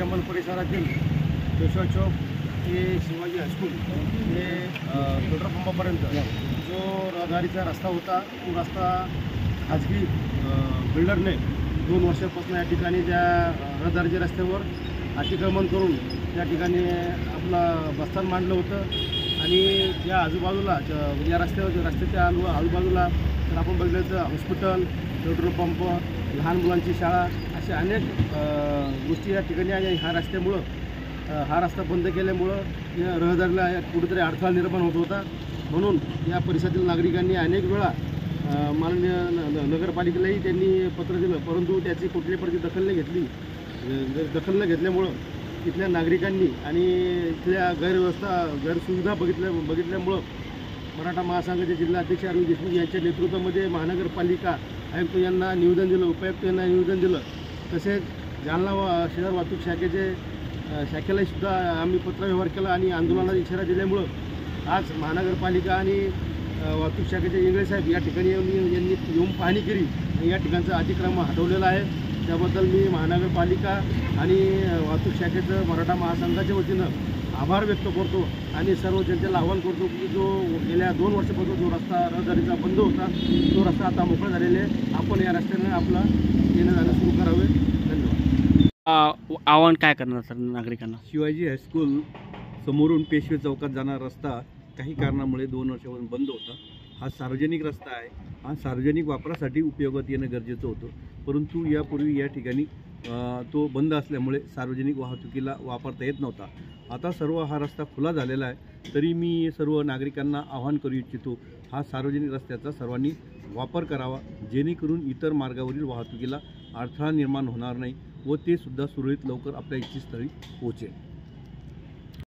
चमन परिसरातील केशव चौक ते शिवाजी हायस्कूल हे पेट्रोल पंपापर्यंत जो रहदारीचा रस्ता होता, तो रस्ता खाजगी बिल्डरने 2 वर्षापासून या ठिकाणी त्या रहदारीच्या रस्त्यावर अतिक्रमण करून त्या ठिकाणी आपला बस्तान मांडलं होतं। आणि या आजूबाजूला या रस्त्याच्या आजूबाजूला तर आपण बघितलं तर हॉस्पिटल, पेट्रोल पंप, लहान मुलांची शाळा अशा अनेक गोष्टी या ठिकाणी आहे। हा रस्ता बंद केल्यामुळं या रहदारीला कुठेतरी अडथळा निर्माण होत होता। म्हणून या परिसरातील नागरिकांनी अनेक वेळा माननीय नगरपालिकेलाही त्यांनी पत्र दिलं, परंतु त्याची कुठल्याही प्रकारची दखल न घेतल्यामुळं इथल्या नागरिकांनी आणि इथल्या गैरसुविधा बघितल्यामुळं मराठा महासंघाचे जिल्हाध्यक्ष अरविंद देशमुख यांच्या नेतृत्वामध्ये महानगरपालिका आयुक्त यांना निवेदन दिलं, उपायुक्त यांना निवेदन दिलं। तसेच जालना शहर वाहतूक शाखेलाही सुद्धा आम्ही पत्रव्यवहार केला आणि आंदोलनाचा इशारा दिल्यामुळं आज महानगरपालिका आणि वाहतूक शाखेचे इंगळे साहेब या ठिकाणी यांनी येऊन पाहणी केली आणि या ठिकाणचं अतिक्रमण हटवलेलं आहे। त्याबद्दल मी महानगरपालिका आणि वाहतूक शाखेचं मराठा महासंघाच्या वतीनं आभार व्यक्त करतो आणि सर्व जनतेला आवाहन करतो की जो गेल्या 2 वर्षापासून जो रस्ता रहदारीचा बंद होता, तो रस्ता आता मोकळा झालेला आहे। आपण या रस्त्याने आपला येणं जाणं सुरू करावे। धन्यवाद। आव्हान काय करणार सर नागरिकांना? शिवाजी हायस्कूल समोरून पेशवे चौकात जाणारा रस्ता काही कारणामुळे 2 वर्षापासून बंद होता। हा सार्वजनिक रस्ता आहे, हा सार्वजनिक वापरासाठी उपयोगात येणं गरजेचं होतं, परंतु यापूर्वी या ठिकाणी तो बंद असल्यामुळे सार्वजनिक वाहतुकीला वापरता येत नव्हता। आता हा रस्ता खुला झालेला आहे, तरी मी सर्व नागरिकांना आवाहन करू इच्छितो, हा सार्वजनिक रस्त्याचा सर्वांनी वापर करावा, जेणेकरून इतर मार्गावरील वाहतुकीला अडथळा निर्माण होणार नाही व ते सुद्धा सुरळीत लवकर आपल्या इच्छितस्थळी पोहोचेल।